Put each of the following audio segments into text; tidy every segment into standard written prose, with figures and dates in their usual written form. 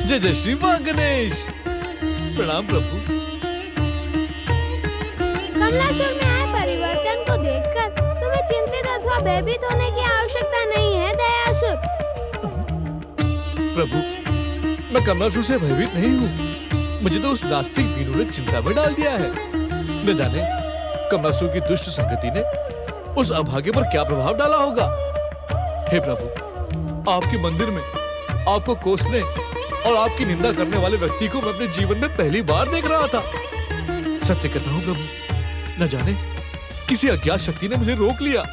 जय जय श्री मां गणेश। प्रणाम प्रभु। कमलासुर में आए परिवर्तन को देखकर तुम्हें चिंतित अथवा भयभीत होने की आवश्यकता नहीं है दयासुर। प्रभु, मैं कमलासुर से भयभीत नहीं हूँ। मुझे तो उस नास्तिक वीरू ने चिंता में डाल दिया है। न जाने कमलासुर की दुष्ट संगति ने उस अभागे पर क्या प्रभाव डाला होगा। हे प्रभु, आपके मंदिर में आपको कोसने और आपकी निंदा करने वाले व्यक्ति को मैं अपने जीवन में पहली बार देख रहा था। सत्य कहता हूँ प्रभु, न जाने किसी अज्ञात शक्ति ने मुझे रोक लिया।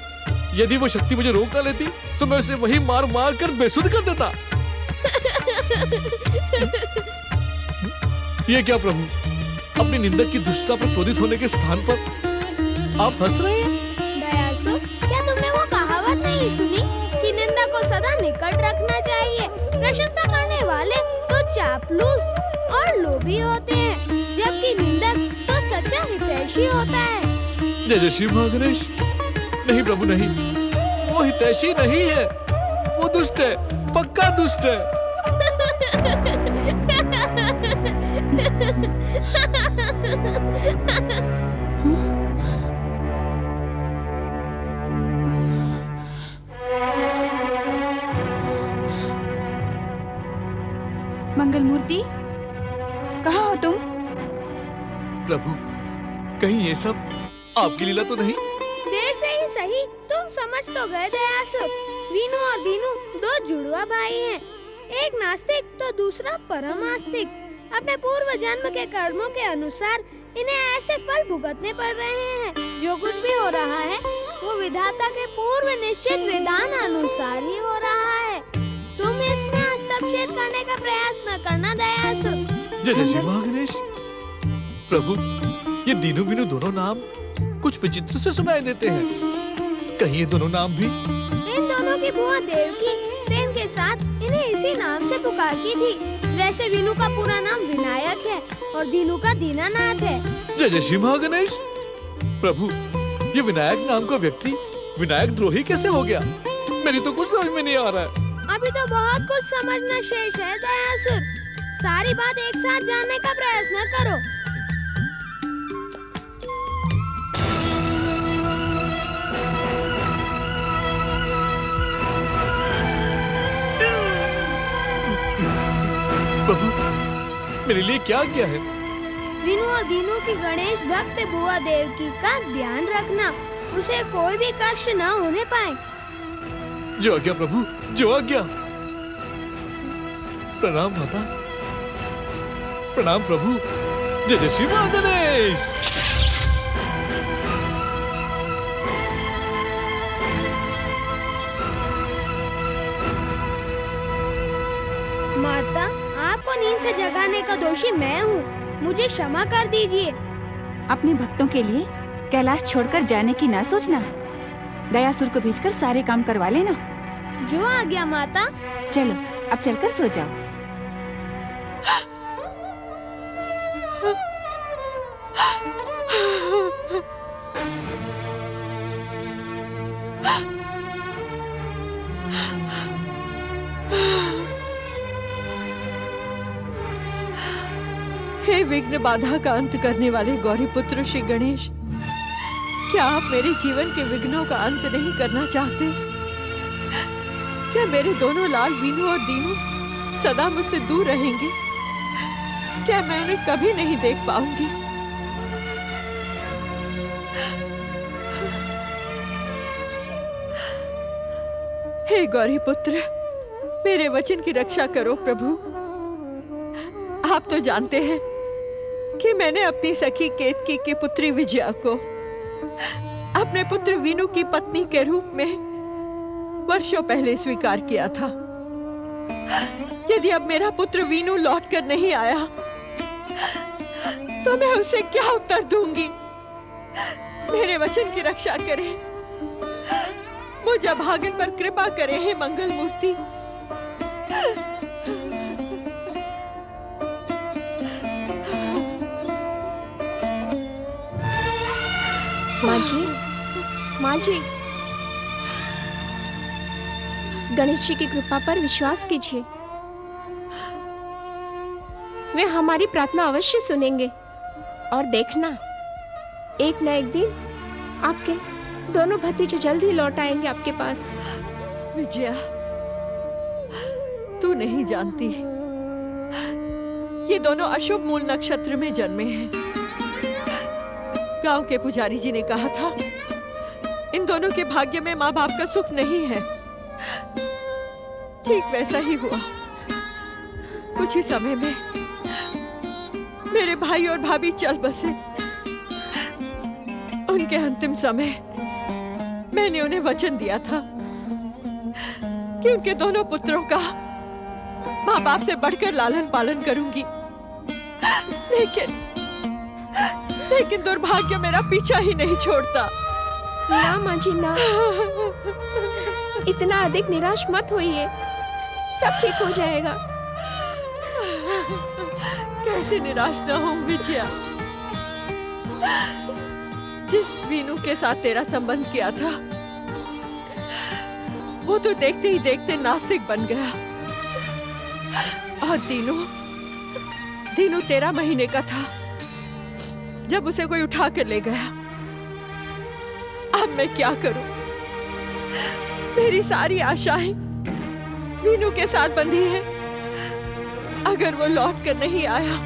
यदि वो शक्ति मुझे रोक न लेती तो मैं उसे वही मार मार कर बेसुध कर देता। ये क्या प्रभु, अपनी निंदक की दुष्टता पर क्रोधित होने के स्थान पर आप हंस रहे हैं? दयासुर, क्या तुमने वो कहावत नहीं सुनी कि निंदा को सदा निकट रखना चाहिए? प्रशंसा करने वाले तो चापलूस और लोभी होते हैं, जबकि निंदक तो सच्चा हितैषी होता है। जय जय श्री मां गणेश। नहीं प्रभु नहीं, वो हितैषी नहीं है, वो दुष्ट है, पक्का दुष्ट है। मंगलमूर्ति, कहाँ हो तुम? प्रभु, कहीं ये सब आपकी लीला तो नहीं? देर से ही सही, तुम समझ तो गए दयासुर। वीनू और दीनू दो जुड़वा भाई हैं, एक नास्तिक तो दूसरा परम आस्तिक। अपने पूर्व जन्म के कर्मों के अनुसार इन्हें ऐसे फल भुगतने पड़ रहे हैं। जो कुछ भी हो रहा है वो विधाता के पूर्व निश्चित विधान अनुसार ही हो रहा है। तुम इसमें हस्तक्षेप करने का प्रयास न करना दयासुर। जय जय श्री मां गणेश। प्रभु, ये दीनू वीनू दोनों नाम कुछ विचित्र से सुनाई देते हैं। कहीं ये दोनों नाम भी? इन दोनों की बुआ देवकी प्रेम के साथ इन्हें इसी नाम से पुकारती थी। वैसे वीनू का पूरा नाम विनायक है और दीनू का दीनानाथ है। जय जय श्री मां गणेश। प्रभु, ये विनायक नाम का व्यक्ति विनायक द्रोही कैसे हो गया? मेरी तो कुछ समझ में नहीं आ रहा है। अभी तो बहुत कुछ समझना शेष है दयासुर। सारी बात एक साथ जानने का प्रयास न करो। प्रभु, मेरे लिए क्या आज्ञा है? वीनू और दीनू की गणेश भक्त बुआ देवकी का ध्यान रखना, उसे कोई भी कष्ट न होने पाए। जो आज्ञा प्रभु, जो आज्ञा। प्रणाम माता। प्रणाम प्रभु। जय जय श्री मां गणेश। माता, आपको नींद से जगाने का दोषी मैं हूँ, मुझे क्षमा कर दीजिए। अपने भक्तों के लिए कैलाश छोड़कर जाने की ना सोचना। दयासुर को भेजकर सारे काम करवा लेना। जो आज्ञा माता। चलो अब चलकर सो जाओ। हे विघ्न बाधा का अंत करने वाले गौरी पुत्र श्री गणेश, क्या आप मेरे जीवन के विघ्नों का अंत नहीं करना चाहते? क्या मेरे दोनों लाल वीनू और दीनू सदा मुझसे दूर रहेंगे? क्या मैं उन्हें कभी नहीं देख पाऊंगी? हे गौरी पुत्र, मेरे वचन की रक्षा करो प्रभु। आप तो जानते हैं कि मैंने अपनी सखी केतकी की पुत्री विजया को अपने पुत्र वीनू की पत्नी के रूप में वर्षों पहले स्वीकार किया था। यदि अब मेरा पुत्र वीनू लौटकर नहीं आया तो मैं उसे क्या उत्तर दूंगी? मेरे वचन की रक्षा करें, मुझ अभागन पर कृपा करें हे मंगल मूर्ति। माँ जी, माँ जी, गणेश जी की कृपा पर विश्वास कीजिए। वे हमारी प्रार्थना अवश्य सुनेंगे। और देखना, एक न एक दिन आपके दोनों भतीजे जल्द ही लौट आएंगे आपके पास। विजया, तू नहीं जानती, ये दोनों अशुभ मूल नक्षत्र में जन्मे हैं। गांव के पुजारी जी ने कहा था, इन दोनों के भाग्य में माँ बाप का सुख नहीं है। ठीक वैसा ही हुआ। कुछ ही समय में मेरे भाई और भाभी चल बसे। उनके अंतिम समय मैंने उन्हें वचन दिया था कि उनके दोनों पुत्रों का माँ बाप से बढ़कर लालन पालन करूंगी। लेकिन दुर्भाग्य मेरा पीछा ही नहीं छोड़ता। ना माँ जी ना, इतना अधिक निराश मत होइए, सब ठीक हो जाएगा। कैसे निराश न हूं विजया? जिस वीनू के साथ तेरा संबंध किया था, वो तो देखते ही देखते नास्तिक बन गया। और दीनू 13 महीने का था जब उसे कोई उठा कर ले गया। अब मैं क्या करूं? मेरी सारी आशाएं वीनू के साथ बंधी हैं। अगर वो लौट कर नहीं आया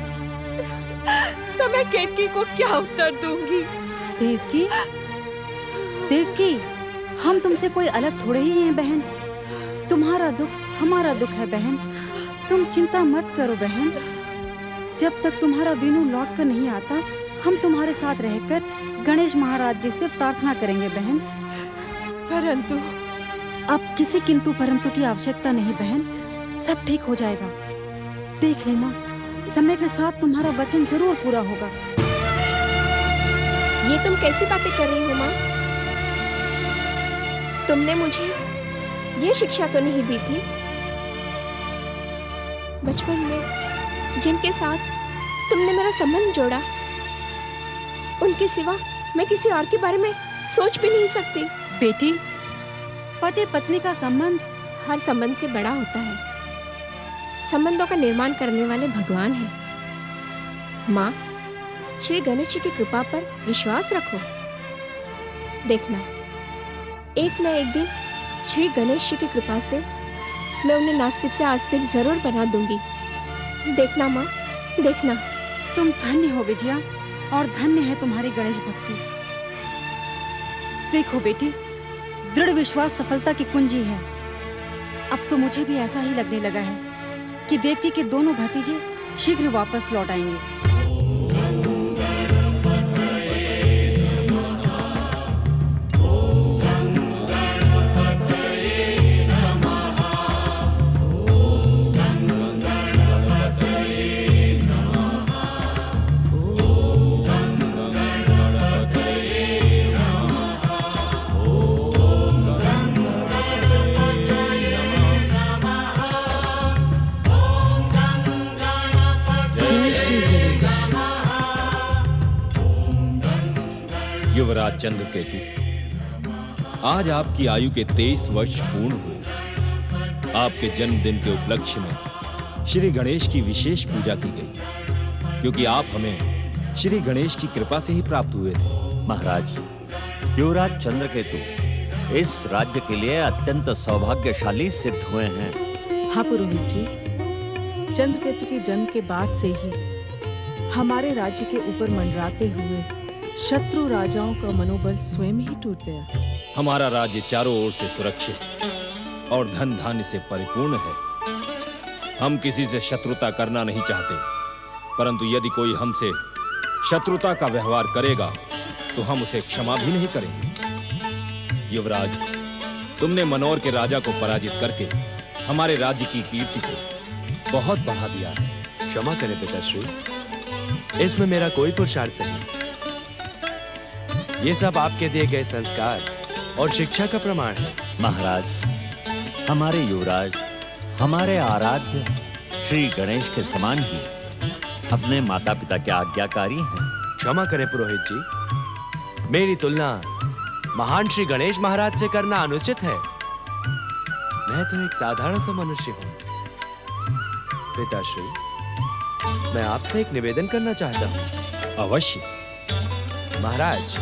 तो मैं केतकी को क्या उत्तर दूंगी? देवकी, हम तुमसे कोई अलग थोड़े ही हैं बहन। तुम्हारा दुख हमारा दुख है बहन। तुम चिंता मत करो बहन। जब तक तुम्हारा वीनू लौट कर नहीं आता, हम तुम्हारे साथ रहकर गणेश महाराज जी से प्रार्थना करेंगे बहन। परंतु अब किसी किंतु परंतु की आवश्यकता नहीं बहन, सब ठीक हो जाएगा। देख लेना, समय के साथ तुम्हारा वचन जरूर पूरा होगा। ये तुम कैसी बातें कर रही हो माँ? तुमने मुझे ये शिक्षा तो नहीं दी थी? बचपन में जिनके साथ तुमने मेरा संबंध जोड़ा, उनके सिवा मैं किसी और के बारे में सोच भी नहीं सकती। बेटी, पति पत्नी का संबंध हर संबंध से बड़ा होता है। संबंधों का निर्माण करने वाले भगवान हैं। माँ, श्री गणेश जी की कृपा पर विश्वास रखो। देखना, एक न एक दिन श्री गणेश जी की कृपा से मैं उन्हें नास्तिक से आस्तिक जरूर बना दूंगी। देखना माँ, देखना। तुम धन्य हो विजया, और धन्य है तुम्हारी गणेश भक्ति। देखो बेटी, दृढ़ विश्वास सफलता की कुंजी है। अब तो मुझे भी ऐसा ही लगने लगा है कि देवकी के दोनों भतीजे शीघ्र वापस लौट आएंगे। युवराज चंद्रकेतु, आज आपकी आयु के 23 वर्ष पूर्ण हुए। आपके जन्मदिन के उपलक्ष्य में श्री गणेश की विशेष पूजा की गई, क्योंकि आप हमें श्री गणेश की कृपा से ही प्राप्त हुए थे। महाराज, युवराज चंद्रकेतु इस राज्य के लिए अत्यंत सौभाग्यशाली सिद्ध हुए हैं। हाँ पुरोहित जी, चंद्रकेतु के जन्म के बाद से ही हमारे राज्य के ऊपर मंडराते हुए शत्रु राजाओं का मनोबल स्वयं ही टूट गया। हमारा राज्य चारों ओर से सुरक्षित और धन धान्य से परिपूर्ण है। हम किसी से शत्रुता करना नहीं चाहते, परंतु यदि कोई हमसे शत्रुता का व्यवहार करेगा तो हम उसे क्षमा भी नहीं करेंगे। युवराज, तुमने मनोर के राजा को पराजित करके हमारे राज्य की कीर्ति को बहुत बढ़ा दिया है। क्षमा करें पिताश्री, इसमें मेरा कोई पुरुषार्थ नहीं। ये सब आपके दिए गए संस्कार और शिक्षा का प्रमाण है। महाराज, हमारे युवराज हमारे आराध्य श्री गणेश के समान ही अपने माता पिता के आज्ञाकारी हैं। क्षमा करें पुरोहित जी, मेरी तुलना महान श्री गणेश महाराज से करना अनुचित है। मैं तो एक साधारण सा मनुष्य हूं। पिताश्री, मैं आपसे एक निवेदन करना चाहता हूँ। अवश्य। महाराज,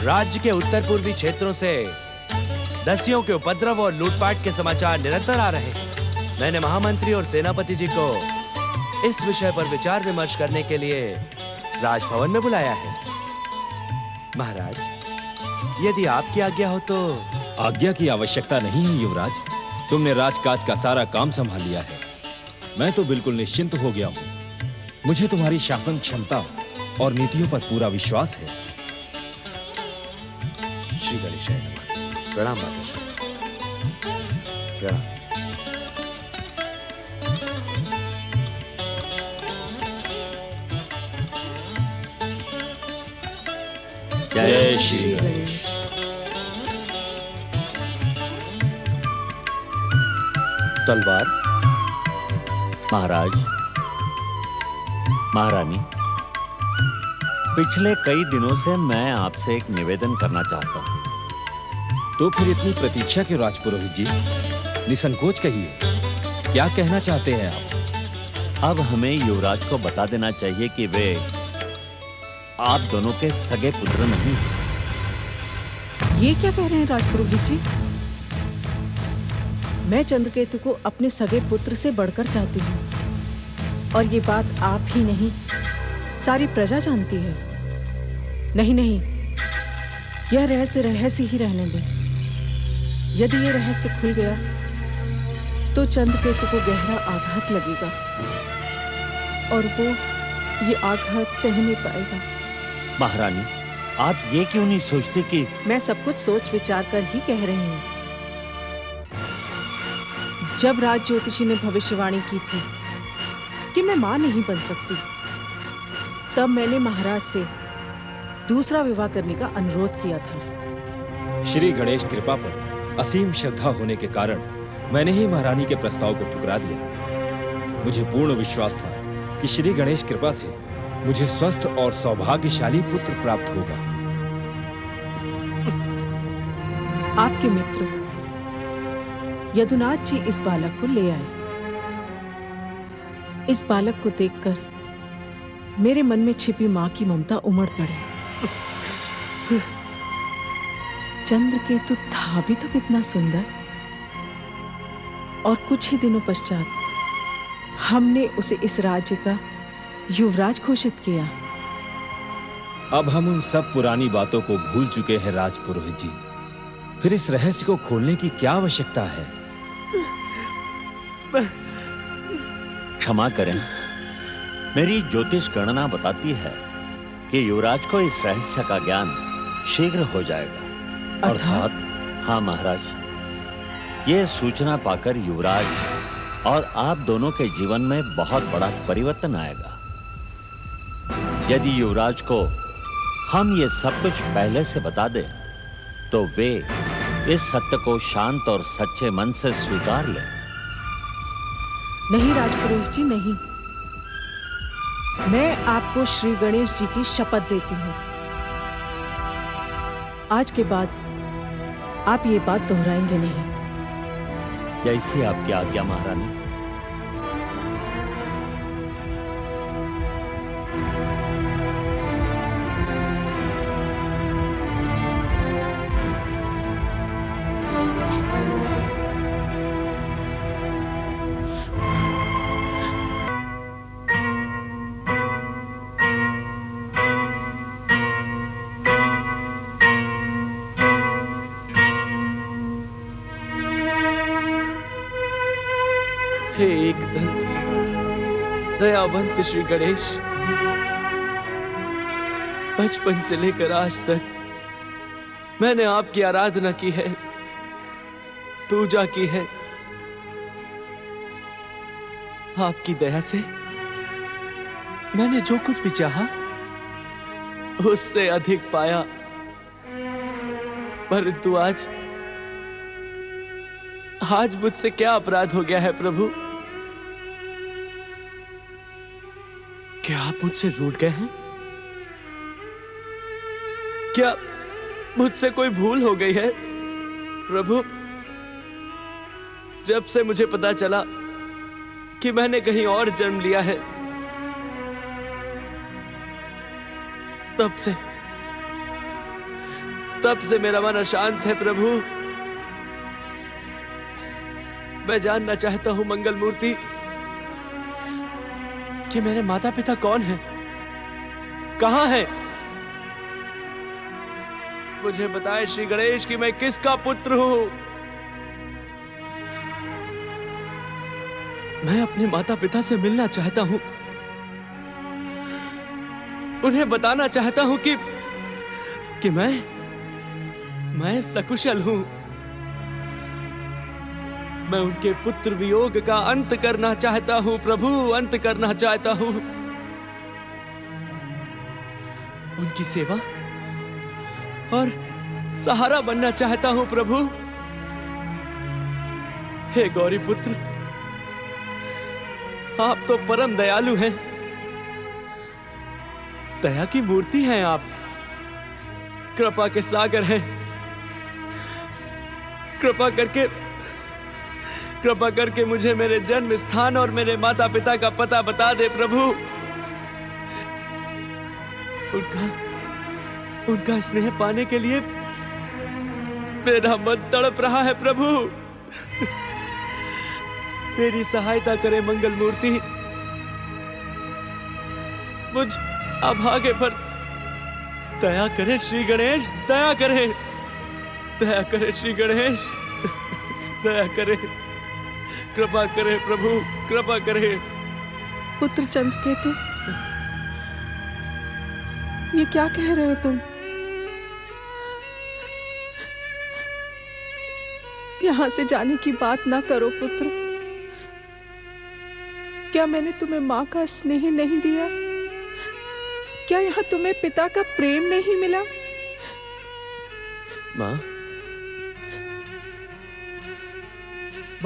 राज्य के उत्तर पूर्वी क्षेत्रों से दस्युओं के उपद्रव और लूटपाट के समाचार निरंतर आ रहे हैं। मैंने महामंत्री और सेनापति जी को इस विषय पर विचार विमर्श करने के लिए राजभवन में बुलाया है। महाराज, यदि आपकी आज्ञा हो तो। आज्ञा की आवश्यकता नहीं है युवराज। तुमने राजकाज का सारा काम संभाल लिया है। मैं तो बिल्कुल निश्चिंत हो गया हूँ। मुझे तुम्हारी शासन क्षमता और नीतियों पर पूरा विश्वास है। श्री गणेशाय नमः। प्रणाम माताश्री। प्रणाम। जय श्री गणेश। तलवार। महाराज, महारानी, पिछले कई दिनों से मैं आपसे एक निवेदन करना चाहता हूँ। तो फिर इतनी प्रतीक्षा क्यों राजपुरोहित जी? निसंकोच कहिए, क्या कहना चाहते हैं आप? अब हमें युवराज को बता देना चाहिए कि वे आप दोनों के सगे पुत्र नहीं हैं। ये क्या कह रहे हैं राजपुरोहित जी? मैं चंद्रकेतु को अपने सगे पुत्र से बढ़कर चाहती हूँ, और ये बात आप ही नहीं, सारी प्रजा जानती है। नहीं नहीं, यह रहस्य ही रहने दें। यदि ये रहस्य खुल गया तो चंद्रकेतु को गहरा आघात लगेगा, और वो ये आघात सह नहीं पाएगा। महारानी, आप ये क्यों नहीं सोचते कि मैं सब कुछ सोच विचार कर ही कह रही हूँ। जब राज ज्योतिषी ने भविष्यवाणी की थी कि मैं मां नहीं बन सकती, तब मैंने महाराज से दूसरा विवाह करने का अनुरोध किया था। श्री गणेश कृपा पर असीम श्रद्धा होने के कारण मैंने ही महारानी के प्रस्ताव को ठुकरा दिया। मुझे पूर्ण विश्वास था कि श्री गणेश कृपा से मुझे स्वस्थ और सौभाग्यशाली पुत्र प्राप्त होगा। आपके मित्र यदुनाथ जी इस बालक को ले आए। इस बालक को देखकर मेरे मन में छिपी मां की ममता उमड़ पड़ी। चंद्रकेतु था भी तो कितना सुंदर, और कुछ ही दिनों पश्चात हमने उसे इस राज्य का युवराज घोषित किया। अब हम उन सब पुरानी बातों को भूल चुके हैं राजपुरोहित जी। फिर इस रहस्य को खोलने की क्या आवश्यकता है? क्षमा करें, मेरी ज्योतिष गणना बताती है कि युवराज को इस रहस्य का ज्ञान शीघ्र हो जाएगा। अर्थात? हाँ महाराज, ये सूचना पाकर युवराज और आप दोनों के जीवन में बहुत बड़ा परिवर्तन आएगा। यदि युवराज को हम ये सब कुछ पहले से बता दें, तो वे इस सत्य को शांत और सच्चे मन से स्वीकार लें। नहीं राजपुरोहित जी, नहीं। मैं आपको श्री गणेश जी की शपथ देती हूँ, आज के बाद आप ये बात दोहराएंगे नहीं। जैसी आपकी आज्ञा महारानी। हे एकदंत दयावंत श्री गणेश, बचपन से लेकर आज तक मैंने आपकी आराधना की है, पूजा की है। आपकी दया से मैंने जो कुछ भी चाहा उससे अधिक पाया, परंतु आज मुझसे क्या अपराध हो गया है प्रभु? क्या आप मुझसे रूठ गए हैं? क्या मुझसे कोई भूल हो गई है प्रभु? जब से मुझे पता चला कि मैंने कहीं और जन्म लिया है, तब से मेरा मन अशांत है प्रभु। मैं जानना चाहता हूं मंगल मूर्ति कि मेरे माता पिता कौन हैं, कहां हैं? मुझे बताएं श्री गणेश कि मैं किसका पुत्र हूं। मैं अपने माता पिता से मिलना चाहता हूं, उन्हें बताना चाहता हूं कि मैं सकुशल हूं। मैं उनके पुत्र वियोग का अंत करना चाहता हूं प्रभु, अंत करना चाहता हूं। उनकी सेवा और सहारा बनना चाहता हूं प्रभु। हे गौरी पुत्र, आप तो परम दयालु हैं, दया की मूर्ति हैं आप, कृपा के सागर हैं। कृपा करके मुझे मेरे जन्म स्थान और मेरे माता पिता का पता बता दे प्रभु। उनका स्नेह पाने के लिए मेरा मन तड़प रहा है प्रभु। मेरी सहायता करे मंगल मूर्ति, मुझ अभागे पर दया करे श्री गणेश, दया करे, दया करे श्री गणेश, दया करे, कृपा करे प्रभु, कृपा करे। पुत्र चंद्रकेतु, ये क्या कह रहे हो तुम? यहां से जाने की बात ना करो पुत्र। क्या मैंने तुम्हें मां का स्नेह नहीं दिया? क्या यहां तुम्हें पिता का प्रेम नहीं मिला? मां,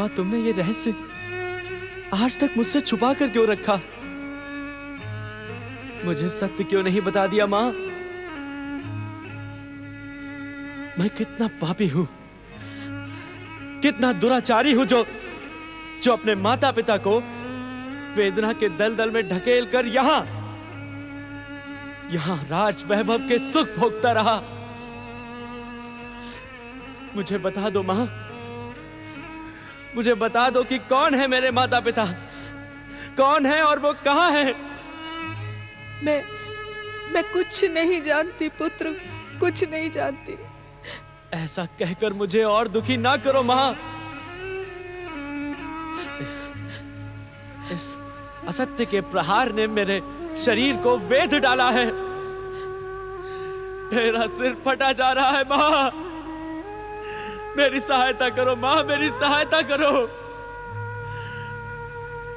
तुमने ये रहस्य आज तक मुझसे छुपा कर क्यों रखा? मुझे सत्य क्यों नहीं बता दिया मां? मैं कितना पापी हूं, कितना दुराचारी हूं जो अपने माता पिता को वेदना के दलदल में ढकेल कर यहां राज वैभव के सुख भोगता रहा। मुझे बता दो मां, मुझे बता दो कि कौन है मेरे माता पिता, कौन है और वो कहां है? मैं कुछ नहीं जानती पुत्र, कुछ नहीं जानती। ऐसा कहकर मुझे और दुखी ना करो मां। इस असत्य के प्रहार ने मेरे शरीर को वेध डाला है। मेरा सिर फटा जा रहा है मां, मेरी सहायता करो मां, मेरी सहायता करो।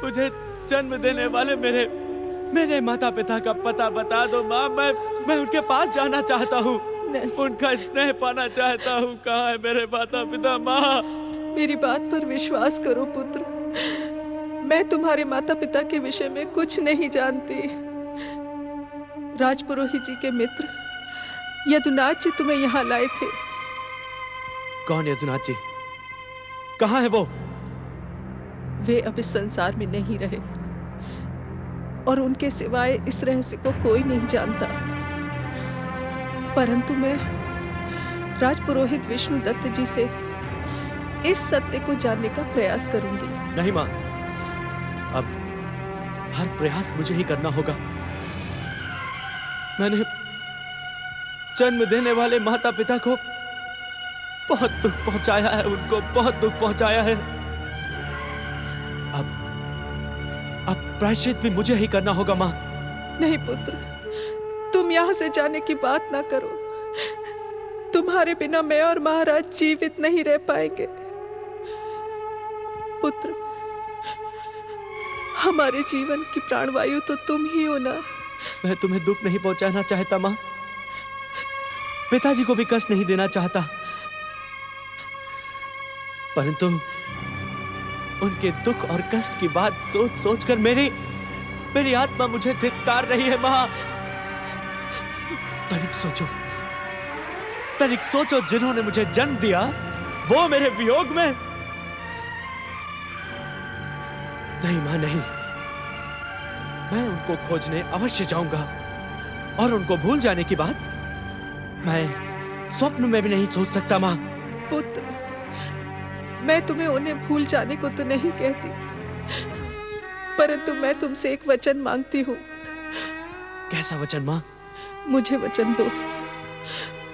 मुझे जन्म देने वाले मेरे माता पिता का पता बता दो मां। मैं उनके पास जाना चाहता हूँ, उनका स्नेह पाना चाहता हूँ। कहाँ है मेरे माता पिता मां? मेरी बात पर विश्वास करो पुत्र, मैं तुम्हारे माता पिता के विषय में कुछ नहीं जानती। राजपुरोहित जी के मित्र यदुनाथ जी तुम्हें यहाँ लाए थे। कौन यदुनाथ जी? कहाँ है वो? वे अब इस संसार में नहीं रहे और उनके सिवाय इस रहस्य को कोई नहीं जानता। परंतु मैं राजपुरोहित विष्णु दत्त जी से इस सत्य को जानने का प्रयास करूंगी। नहीं मां, अब हर प्रयास मुझे ही करना होगा। मैंने जन्म देने वाले माता पिता को बहुत दुख पहुंचाया है, उनको बहुत दुख पहुंचाया है। अब प्रायश्चित भी मुझे ही करना होगा मां। नहीं पुत्र, तुम यहां से जाने की बात ना करो। तुम्हारे बिना मैं और महाराज जीवित नहीं रह पाएंगे। पुत्र, हमारे जीवन की प्राणवायु तो तुम ही हो ना। मैं तुम्हें दुख नहीं पहुंचाना चाहता मां, पिताजी को भी कष्ट नहीं देना चाहता, परंतु उनके दुख और कष्ट की बात सोच सोचकर मेरी आत्मा मुझे धिक्कार रही है मां। तनिक सोचो, जिन्होंने मुझे जन्म दिया वो मेरे वियोग में नहीं मां, नहीं। मैं उनको खोजने अवश्य जाऊंगा और उनको भूल जाने की बात मैं स्वप्न में भी नहीं सोच सकता मां। पुत्र, मैं तुम्हें उन्हें भूल जाने को तो नहीं कहती, परंतु मैं तुमसे एक वचन मांगती हूँ। कैसा वचन मां? मुझे वचन दो,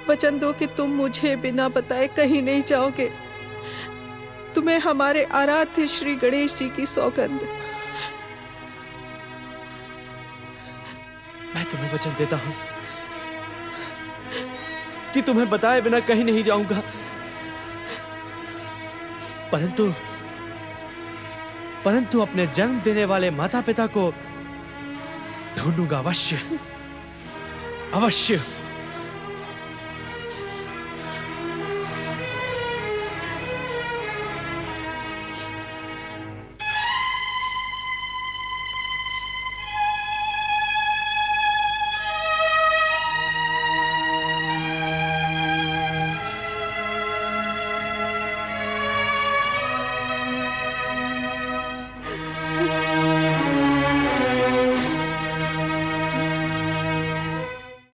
वचन दो कि तुम मुझे बिना बताए कहीं नहीं जाओगे। तुम्हें हमारे आराध्य श्री गणेश जी की सौगंध। मैं तुम्हें वचन देता हूं कि तुम्हें बताए बिना कहीं नहीं जाऊंगा, परंतु अपने जन्म देने वाले माता पिता को ढूंढूंगा अवश्य, अवश्य।